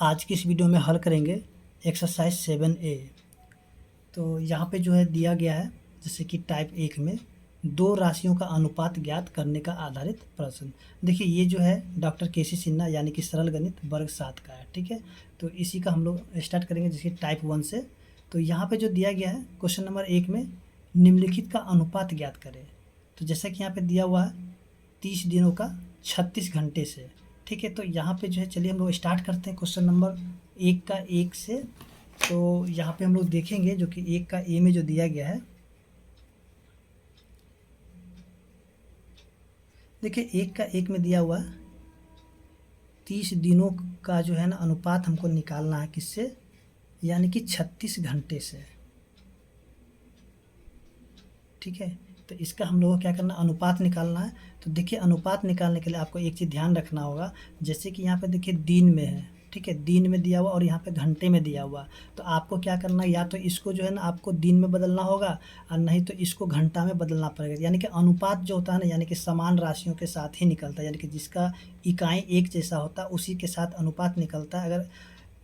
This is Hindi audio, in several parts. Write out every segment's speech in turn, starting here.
आज की इस वीडियो में हल करेंगे एक्सरसाइज 7A। तो यहाँ पे जो है दिया गया है जैसे कि टाइप 1 में दो राशियों का अनुपात ज्ञात करने का आधारित प्रश्न। देखिए ये जो है डॉक्टर केसी सिन्हा यानी कि सरल गणित वर्ग 7 का है, ठीक है। तो इसी का हम लोग स्टार्ट करेंगे जैसे टाइप 1 से। तो यहाँ पे जो दिया गया है क्वेश्चन नंबर 1 में निम्नलिखित का अनुपात ज्ञात करें। तो जैसा कि यहाँ पे दिया हुआ है 30 दिनों का 36 घंटे से, ठीक है। तो यहाँ पे जो है चलिए हम लोग स्टार्ट करते हैं क्वेश्चन नंबर 1 का 1 से। तो यहाँ पे हम लोग देखेंगे जो कि 1 का ए में जो दिया गया है, देखिए 1 का 1 में दिया हुआ 30 दिनों का जो है ना अनुपात हमको निकालना है किससे, यानी कि 36 घंटे से, ठीक है। तो इसका हम लोगों को क्या करना, अनुपात निकालना है। तो देखिए अनुपात निकालने के लिए आपको एक चीज़ ध्यान रखना होगा, जैसे कि यहाँ पे देखिए दिन में है, ठीक है, दिन में दिया हुआ और यहाँ पे घंटे में दिया हुआ। तो आपको क्या करना है, या तो इसको जो है ना आपको दिन में बदलना होगा और नहीं तो इसको घंटा में बदलना पड़ेगा। यानी कि अनुपात जो होता है ना, यानी कि समान राशियों के साथ ही निकलता है, यानी कि जिसका इकाई एक जैसा होता है उसी के साथ अनुपात निकलता है। अगर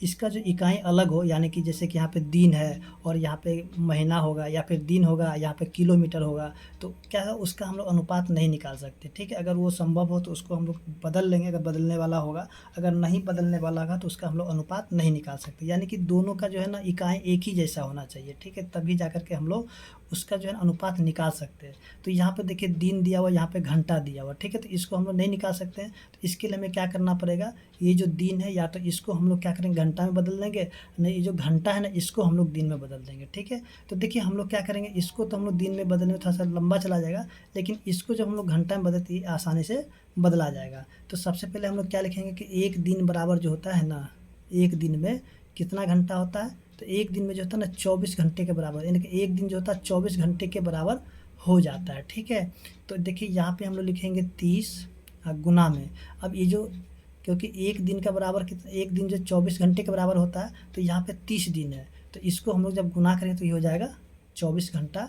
इसका जो इकाई अलग हो, यानी कि जैसे कि यहाँ पे दिन है और यहाँ पे महीना होगा, या फिर दिन होगा यहाँ पे किलोमीटर होगा, तो क्या है उसका हम लोग अनुपात नहीं निकाल सकते, ठीक है। अगर वो संभव हो तो उसको हम लोग बदल लेंगे, अगर बदलने वाला होगा। अगर नहीं बदलने वाला होगा तो उसका हम लोग अनुपात नहीं निकाल सकते। यानी कि दोनों का जो है ना इकाई एक ही जैसा होना चाहिए, ठीक है, तभी जा के हम लोग उसका जो है ना अनुपात निकाल सकते हैं। तो यहाँ पे देखिए दिन दिया हुआ, यहाँ पे घंटा दिया हुआ, ठीक है। तो इसको हम लोग नहीं निकाल सकते हैं। तो इसके लिए हमें क्या करना पड़ेगा, ये जो दिन है या तो इसको हम लोग क्या करेंगे घंटा में बदल देंगे, नहीं ये जो घंटा है ना इसको हम लोग दिन में बदल देंगे, ठीक है। तो देखिए हम लोग क्या करेंगे, इसको तो हम लोग दिन में बदलने में थोड़ा सा लंबा चला जाएगा, लेकिन इसको जब हम लोग घंटा में बदलते ही आसानी से बदला जाएगा। तो सबसे पहले हम लोग क्या लिखेंगे कि एक दिन बराबर जो होता है ना, एक दिन में कितना घंटा होता है, तो एक दिन में जो होता है ना 24 घंटे के बराबर, यानी कि एक दिन जो होता है 24 घंटे के बराबर हो जाता है, ठीक है। तो देखिए यहाँ पे हम लोग लिखेंगे 30 गुना में। अब ये जो, क्योंकि एक दिन का बराबर कितना, एक दिन जो 24 घंटे के बराबर होता है, तो यहाँ पे 30 दिन है, तो इसको हम लोग जब गुना करें तो ये हो जाएगा 24 घंटा,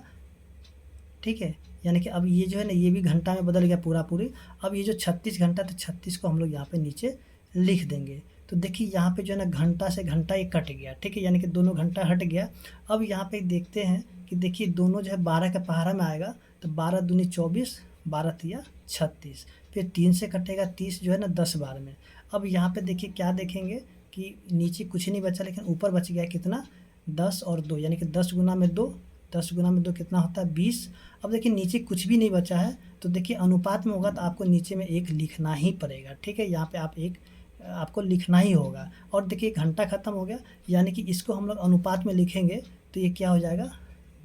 ठीक है। यानी कि अब ये जो है ना ये भी घंटा में बदल गया पूरा पूरी। अब ये जो 36 घंटा, तो 36 को हम लोग यहाँ पे नीचे लिख देंगे। तो देखिए यहाँ पे जो है ना घंटा से घंटा ये कट गया, ठीक है, यानी कि दोनों घंटा हट गया। अब यहाँ पे देखते हैं कि देखिए दोनों जो है 12 के पहाड़ा में आएगा, तो 12 दूनी 24, 12 तिया 36, फिर 3 से कटेगा 30 जो है ना 10 बार में। अब यहाँ पे देखिए क्या देखेंगे कि नीचे कुछ नहीं बचा, लेकिन ऊपर बच गया कितना, 10 और 2, यानी कि 10 गुना में 2, 10 गुना में 2 कितना होता है 20। अब देखिए नीचे कुछ भी नहीं बचा है, तो देखिए अनुपात में होगा तो आपको नीचे में एक लिखना ही पड़ेगा, ठीक है। यहाँ पे आप एक आपको लिखना ही होगा। और देखिए घंटा ख़त्म हो गया, यानी कि इसको हम लोग अनुपात में लिखेंगे तो ये क्या हो जाएगा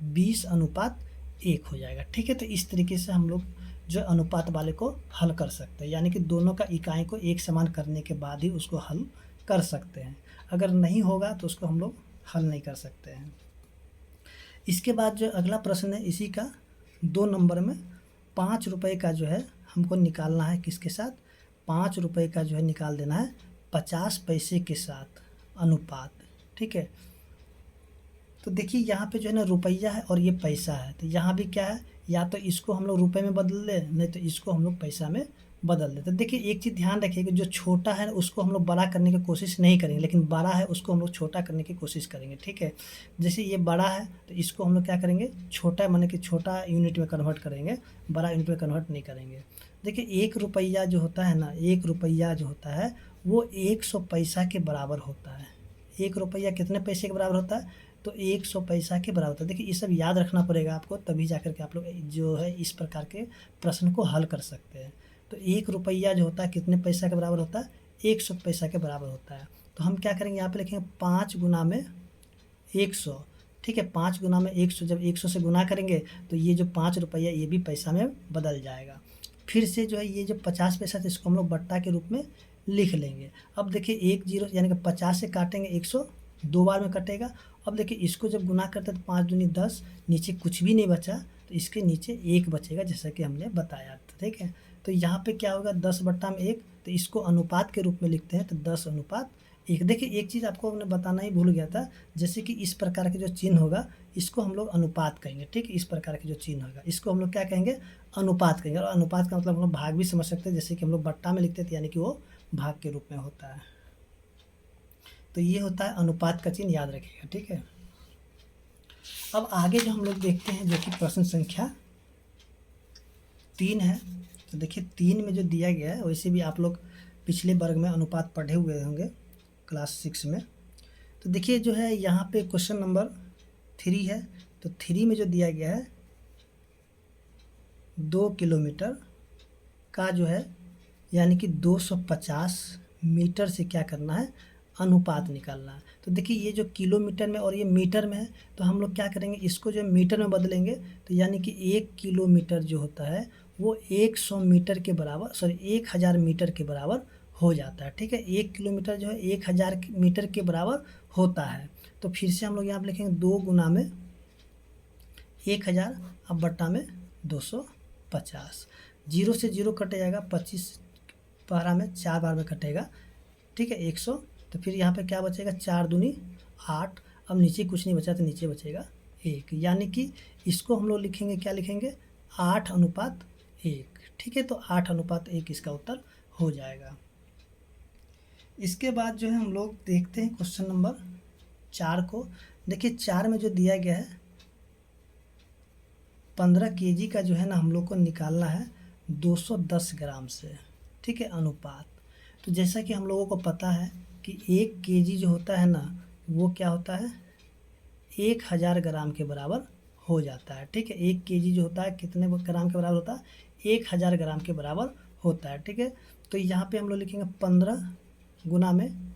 20:1 हो जाएगा, ठीक है। तो इस तरीके से हम लोग जो अनुपात वाले को हल कर सकते हैं, यानी कि दोनों का इकाई को एक समान करने के बाद ही उसको हल कर सकते हैं। अगर नहीं होगा तो उसको हम लोग हल नहीं कर सकते हैं। इसके बाद जो अगला प्रश्न है इसी का 2 नंबर में 5 रुपये का जो है हमको निकालना है, किसके साथ, 5 रुपये का जो है निकाल देना है 50 पैसे के साथ अनुपात, ठीक है। तो देखिए यहाँ पे जो है ना रुपया है और ये पैसा है, तो यहाँ भी क्या है, या तो इसको हम लोग रुपये में बदल लें, नहीं तो इसको हम लोग पैसा में बदल दें। तो देखिए एक चीज़ ध्यान रखिए कि जो छोटा है उसको हम लोग बड़ा करने की कोशिश नहीं करेंगे, लेकिन बड़ा है उसको हम लोग छोटा करने की कोशिश करेंगे, ठीक है। जैसे ये बड़ा है तो इसको हम लोग क्या करेंगे, छोटा माने कि छोटा यूनिट में कन्वर्ट करेंगे, बड़ा यूनिट में कन्वर्ट नहीं करेंगे। देखिए 1 रुपया जो होता है ना, 1 रुपया जो होता है वो 100 पैसा के बराबर होता है। 1 रुपया कितने पैसे के बराबर होता है, तो 100 पैसा के बराबर होता है। देखिए ये सब याद रखना पड़ेगा आपको, तभी जा कर के आप लोग जो है इस प्रकार के प्रश्न को हल कर सकते हैं। तो 1 रुपया जो होता है कितने पैसा के बराबर होता है, 100 पैसा के बराबर होता है। तो हम क्या करेंगे, यहाँ पे लिखेंगे 5 गुना में 100, ठीक है। 5 गुना में 100, जब 100 से गुना करेंगे तो ये जो 5 रुपया ये भी पैसा में बदल जाएगा। फिर से जो है ये जो 50 पैसा था इसको हम लोग बट्टा के रूप में लिख लेंगे। अब देखिए 1 जीरो, यानी कि 50 से काटेंगे 100, 2 बार में कटेगा। अब देखिए इसको जब गुना करते हैं तो 5 दूनी 10, नीचे कुछ भी नहीं बचा, तो इसके नीचे 1 बचेगा जैसा कि हमने बताया था, ठीक है। तो यहाँ पे क्या होगा 10/1, तो इसको अनुपात के रूप में लिखते हैं, तो 10:1। देखिए एक चीज़ आपको हमने बताना ही भूल गया था, जैसे कि इस प्रकार के जो चिन्ह होगा इसको हम लोग अनुपात कहेंगे, ठीक है। इस प्रकार के जो चिन्ह होगा इसको हम लोग क्या कहेंगे, अनुपात कहेंगे। और अनुपात का मतलब हम लोग भाग भी समझ सकते हैं, जैसे कि हम लोग बट्टा में लिखते थे, यानी कि वो भाग के रूप में होता है। तो ये होता है अनुपात का चिन्ह, याद रखिएगा, ठीक है। अब आगे जो हम लोग देखते हैं जो कि प्रश्न संख्या 3 है। तो देखिए 3 में जो दिया गया है, वैसे भी आप लोग पिछले वर्ग में अनुपात पढ़े हुए होंगे क्लास 6 में। तो देखिए जो है यहाँ पे क्वेश्चन नंबर 3 है। तो 3 में जो दिया गया है 2 किलोमीटर का जो है यानी कि 250 मीटर से क्या करना है, अनुपात निकालना है। तो देखिए ये जो किलोमीटर में और ये मीटर में है, तो हम लोग क्या करेंगे, इसको जो मीटर में बदलेंगे। तो यानी कि 1 किलोमीटर जो होता है वो 100 मीटर के बराबर, सॉरी 1000 मीटर के बराबर हो जाता है, ठीक है। 1 किलोमीटर जो है 1000 मीटर के बराबर होता है। तो फिर से हम लोग यहाँ पर लिखेंगे 2 गुना में 1000 अब बट्टा में 250। 0 से 0 कट जाएगा, 25 12 में 4 बार में कटेगा, ठीक है 100। तो फिर यहाँ पे क्या बचेगा, 4 दूनी 8। अब नीचे कुछ नहीं बचा तो नीचे बचेगा 1, यानी कि इसको हम लोग लिखेंगे, क्या लिखेंगे, 8:1, ठीक है। तो 8:1 इसका उत्तर हो जाएगा। इसके बाद जो है हम लोग देखते हैं क्वेश्चन नंबर 4 को। देखिए 4 में जो दिया गया है 15 केजी का जो है ना हम लोग को निकालना है 210 ग्राम से, ठीक है, अनुपात। तो जैसा कि हम लोगों को पता है कि 1 केजी जो होता है ना वो क्या होता है, 1000 ग्राम के बराबर हो जाता है, ठीक है। 1 केजी जो होता है कितने ग्राम के बराबर होता है, 1000 ग्राम के बराबर होता है, ठीक है। तो यहाँ पे हम लोग लिखेंगे 15 गुना में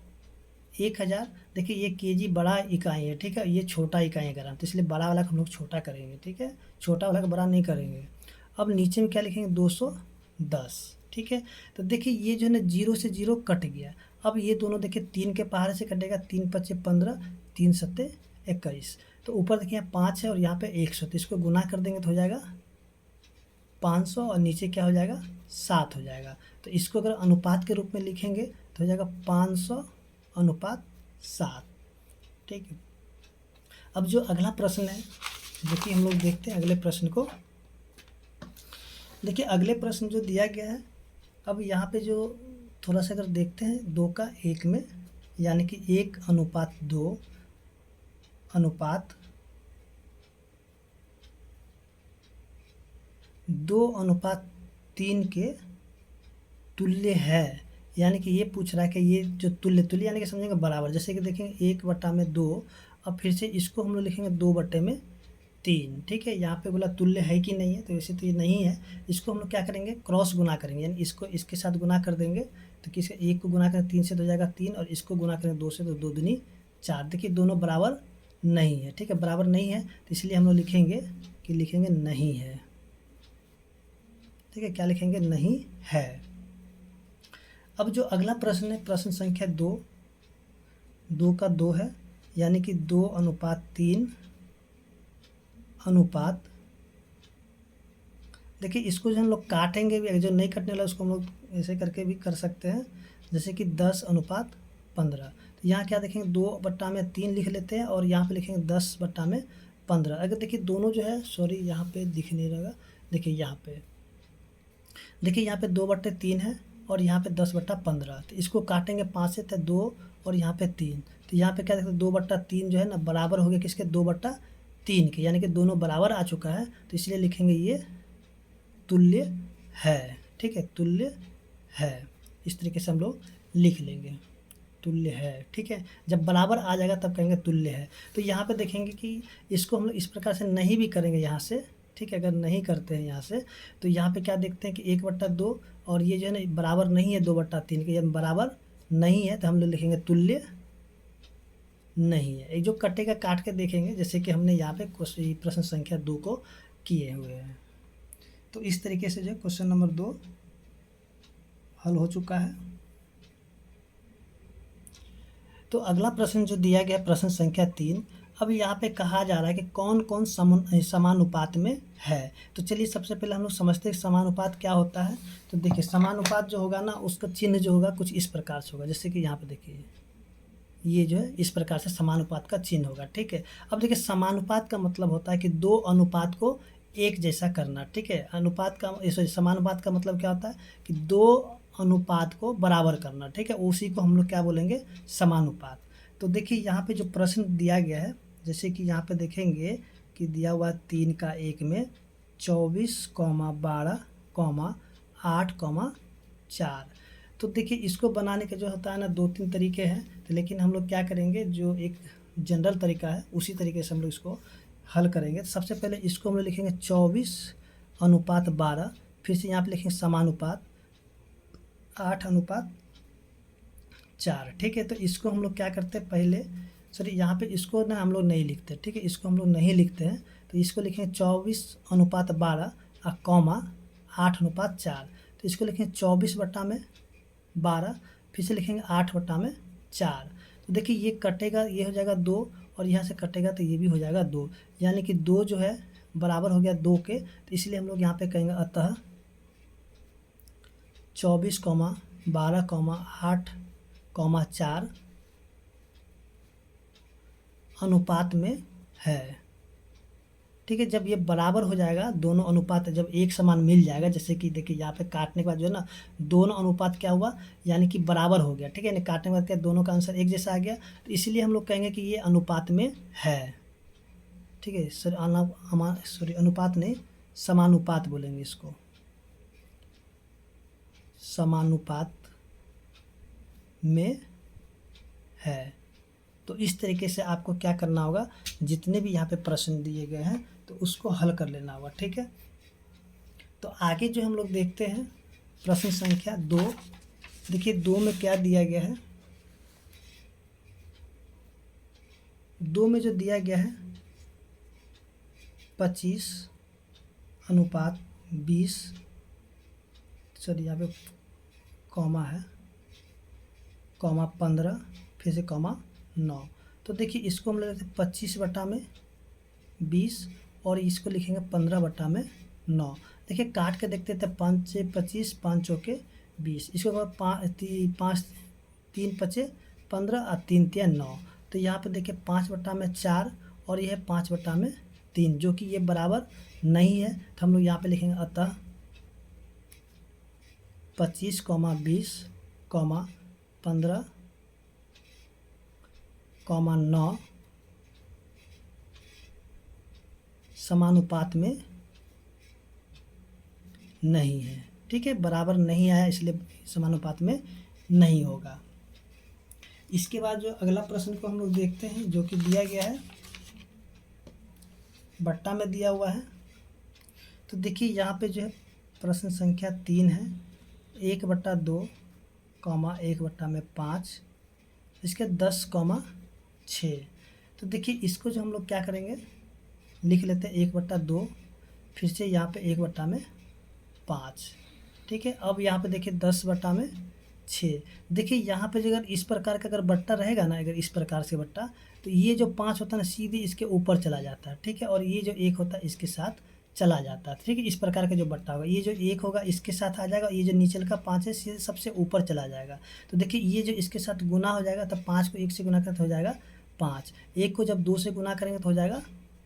1000। देखिए ये केजी बड़ा इकाई है, ठीक है, ये छोटा इकाई है ग्राम, तो इसलिए बड़ा वाला को हम लोग छोटा करेंगे, ठीक है, छोटा वाला का बड़ा नहीं करेंगे। अब नीचे में क्या लिखेंगे, 210, ठीक है। तो देखिए ये जो है ना 0 से 0 कट गया। अब ये दोनों देखिए 3 के पहाड़े से कटेगा, 3 5 15, 3 7 21। तो ऊपर देखिए 5 है और यहाँ पे 100, तो इसको गुना कर देंगे तो हो जाएगा 500 और नीचे क्या हो जाएगा 7 हो जाएगा। तो इसको अगर अनुपात के रूप में लिखेंगे तो हो जाएगा 500:7, ठीक है। अब जो अगला प्रश्न है जो कि हम लोग देखते हैं अगले प्रश्न को। देखिए अगले प्रश्न जो दिया गया है, अब यहाँ पे जो थोड़ा सा अगर देखते हैं 2 का 1 में, यानी कि 1:2 अनुपात 2:3 के तुल्य है। यानी कि ये पूछ रहा है कि ये जो तुल्य यानी कि समझेंगे बराबर। जैसे कि देखेंगे 1/2। अब फिर से इसको हम लोग लिखेंगे 2/3, ठीक है। यहाँ पे बोला तुल्य है कि नहीं है, तो वैसे तो ये नहीं है। इसको हम लोग क्या करेंगे, क्रॉस गुना करेंगे, यानी इसको इसके साथ गुना कर देंगे। तो किसके 1 को गुना करें 3 से तो हो जाएगा 3, और इसको गुना करें 2 से तो 2 दूनी 4। देखिए दोनों बराबर नहीं है, ठीक है, बराबर नहीं है, तो इसलिए हम लोग लिखेंगे कि लिखेंगे नहीं है, ठीक है। क्या लिखेंगे, नहीं है। अब जो अगला प्रश्न है प्रश्न संख्या 2, 2 का 2 है, यानी कि 2:3 अनुपात। देखिए इसको जो हम लोग काटेंगे भी, जो नहीं कटने वाला उसको हम लोग ऐसे करके भी कर सकते हैं, जैसे कि 10:15। तो यहाँ क्या देखेंगे 2/3 लिख लेते हैं और यहाँ पे लिखेंगे 10/15। अगर देखिए दोनों जो है, सॉरी यहाँ पे दिख नहीं रहा, देखिए यहाँ पे 2/3 है और यहाँ पे 10/15। तो इसको काटेंगे 5 से, तो 2 और यहाँ पे 3। तो यहाँ पे क्या देखते हैं 2/3 जो है ना बराबर हो गया किसके, 2/3 के, यानी कि दोनों बराबर आ चुका है। तो इसलिए लिखेंगे ये तुल्य है, ठीक है, तुल्य है। इस तरीके से हम लोग लिख लेंगे तुल्य है, ठीक है। जब बराबर आ जाएगा तब कहेंगे तुल्य है। तो यहाँ पे देखेंगे कि इसको हम लोग इस प्रकार से नहीं भी करेंगे यहाँ से, ठीक है। अगर नहीं करते हैं यहाँ से तो यहाँ पे क्या देखते हैं कि 1/2 और ये जो है ना बराबर नहीं है 2/3 के, ये बराबर नहीं है, तो हम लोग लिखेंगे तुल्य नहीं है। एक जो कटेगा काट के देखेंगे, जैसे कि हमने यहाँ पे प्रश्न संख्या 2 को किए हुए हैं। तो इस तरीके से जो क्वेश्चन नंबर 2 हल हो चुका है। तो अगला प्रश्न जो दिया गया प्रश्न संख्या 3, अब यहाँ पे कहा जा रहा है कि कौन कौन समानुपात में है। तो चलिए सबसे पहले हम लोग समझते हैं समानुपात क्या होता है। तो देखिए समानुपात जो होगा ना उसका चिन्ह जो होगा कुछ इस प्रकार से होगा, जैसे कि यहाँ पे देखिए ये जो है इस प्रकार से समानुपात का चिन्ह होगा, ठीक है। अब देखिए समानुपात का मतलब होता है कि 2 अनुपात को एक जैसा करना, ठीक है। अनुपात का समानुपात का मतलब क्या होता है कि 2 अनुपात को बराबर करना, ठीक है, उसी को हम लोग क्या बोलेंगे, समानुपात। तो देखिए यहाँ पे जो प्रश्न दिया गया है, जैसे कि यहाँ पे देखेंगे कि दिया हुआ 3 का 1 में 24,12,8,4। तो देखिए इसको बनाने का जो होता है ना 2-3 तरीके हैं, तो लेकिन हम लोग क्या करेंगे, जो एक जनरल तरीका है उसी तरीके से हम लोग इसको हल करेंगे। तो सबसे पहले इसको हम लोग लिखेंगे 24:12, फिर से यहाँ पे लिखेंगे समानुपात 8:4। ठीक है, तो इसको हम लोग क्या करते हैं पहले, सॉरी यहाँ पे इसको ना हम लोग नहीं लिखते, ठीक है, इसको हम लोग नहीं लिखते हैं, तो इसको लिखेंगे 24:12 कॉमा 8:4। तो इसको लिखेंगे 24/12, फिर से लिखेंगे 8/4। तो देखिए ये कटेगा, ये हो जाएगा 2, और यहाँ से कटेगा तो ये भी हो जाएगा 2, यानी कि 2 जो है बराबर हो गया 2 के। तो इसलिए हम लोग यहाँ पे कहेंगे अतः 24,12,8,4 अनुपात में है। ठीक है, जब ये बराबर हो जाएगा, दोनों अनुपात जब एक समान मिल जाएगा, जैसे कि देखिए यहाँ पे काटने के बाद जो है ना दोनों अनुपात क्या हुआ, यानी कि बराबर हो गया। ठीक है, यानी काटने के बाद क्या दोनों का आंसर एक जैसा आ गया, तो इसलिए हम लोग कहेंगे कि ये अनुपात में है। ठीक है, सॉरी अनुपात नहीं, समानुपात बोलेंगे इसको, समानुपात में है। तो इस तरीके से आपको क्या करना होगा, जितने भी यहाँ पे प्रश्न दिए गए हैं तो उसको हल कर लेना होगा। ठीक है, तो आगे जो हम लोग देखते हैं प्रश्न संख्या 2। देखिए 2 में क्या दिया गया है, 2 में जो दिया गया है 25:20, सॉरी यहाँ पे कॉमा है, कॉमा 15, फिर से कॉमा 9। तो देखिए इसको हम लेते हैं 25/20 और इसको लिखेंगे 15/9। देखिए काट के देखते थे, 5 से 25, 5 चौके 20, इसके बाद 5 3 पचे 15 और 3 तिया 9। तो यहाँ पे देखिए 5/4 और यह है 5/3, जो कि ये बराबर नहीं है। तो हम लोग यहाँ पे लिखेंगे अतः 25,20, 15,9 समानुपात में नहीं है। ठीक है, बराबर नहीं आया इसलिए समानुपात में नहीं होगा। इसके बाद जो अगला प्रश्न को हम लोग देखते हैं, जो कि दिया गया है बट्टा में दिया हुआ है। तो देखिए यहाँ पे जो है प्रश्न संख्या 3 है, 1/2, 1/5, इसके 10,6। तो देखिए इसको जो हम लोग क्या करेंगे, लिख लेते हैं 1/2, फिर से यहाँ पे 1/5। ठीक है, अब यहाँ पे देखिए 10/6। देखिए यहाँ पे जो अगर इस प्रकार का अगर बट्टा रहेगा ना, अगर इस प्रकार से बट्टा, तो ये जो 5 होता है ना सीधे इसके ऊपर चला जाता है। ठीक है, और ये जो 1 होता है इसके साथ चला जाता है। ठीक है, इस प्रकार का जो बट्टा होगा, ये जो 1 होगा इसके साथ आ जाएगा, ये जो नीचे का 5 है सीधे सबसे ऊपर चला जाएगा। तो देखिए ये जो इसके साथ गुना हो जाएगा, तब 5 को 1 से गुना करते हो जाएगा 5, 1 को जब 2 से गुना करेंगे तो हो जाएगा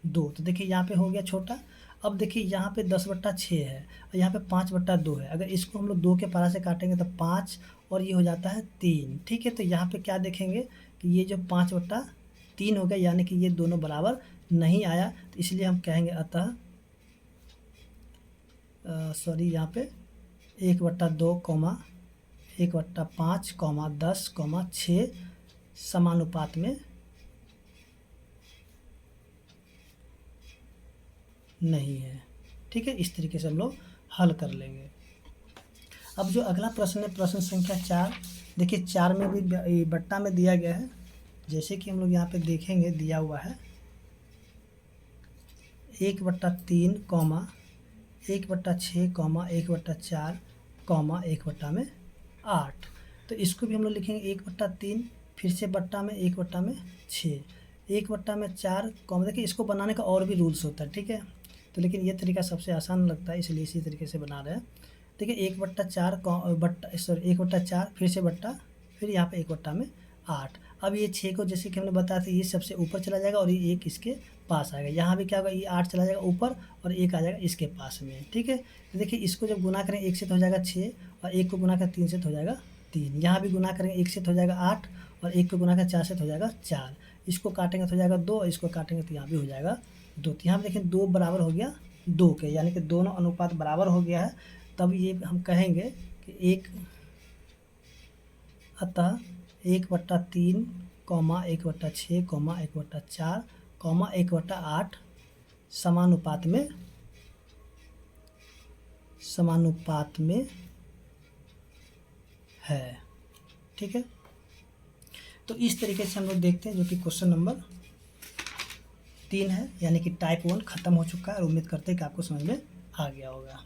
2। तो देखिए यहाँ पे हो गया छोटा। अब देखिए यहाँ पे 10/6 है और यहाँ पे 5/2 है। अगर इसको हम लोग 2 के पारा से काटेंगे तो 5 और ये हो जाता है 3। ठीक है, तो यहाँ पे क्या देखेंगे कि ये जो 5/3 हो गया, यानी कि ये दोनों बराबर नहीं आया। तो इसलिए हम कहेंगे अतः सॉरी यहाँ पे 1/2, 1/5, 10, 6 समानुपात में नहीं है। ठीक है, इस तरीके से हम लोग हल कर लेंगे। अब जो अगला प्रश्न है प्रश्न संख्या 4। देखिए 4 में भी बट्टा में दिया गया है, जैसे कि हम लोग यहाँ पे देखेंगे दिया हुआ है 1/3, 1/6, 1/4, 1/8। तो इसको भी हम लोग लिखेंगे 1/3, फिर से बट्टा में 1/6, 1/4, देखिए इसको बनाने का और भी रूल्स होता है। ठीक है, तो लेकिन ये तरीका सबसे आसान लगता है, इसलिए इसी तरीके से बना रहे हैं। देखिए 1/4 1/4, फिर से बट्टा, फिर यहाँ पे 1/8। अब ये 6 को जैसे कि हमने बताया था, ये सबसे ऊपर चला जाएगा और ये 1 इसके पास आएगा। यहाँ भी क्या होगा, ये 8 चला जाएगा ऊपर और 1 आ जाएगा इसके पास में। ठीक है, तो देखिए इसको जब गुना करें 1 से तो हो जाएगा 6, और 1 को गुना करें 3 से तो हो जाएगा 3। यहाँ भी गुना करेंगे 1 से तो हो जाएगा 8, और 1 को गुना कर 4 से तो हो जाएगा 4। इसको काटेंगे तो हो जाएगा 2, इसको काटेंगे तो यहाँ भी हो जाएगा 2। तो यहाँ पे देखिए 2 बराबर हो गया 2 के, यानी कि दोनों अनुपात बराबर हो गया है। तब ये हम कहेंगे कि 1 अतः 1/3, 1/6, 1/4, 1/8 समानुपात में है। ठीक है, तो इस तरीके से हम लोग देखते हैं, जो कि क्वेश्चन नंबर 3 है, यानी कि टाइप 1 खत्म हो चुका है और उम्मीद करते हैं कि आपको समझ में आ गया होगा।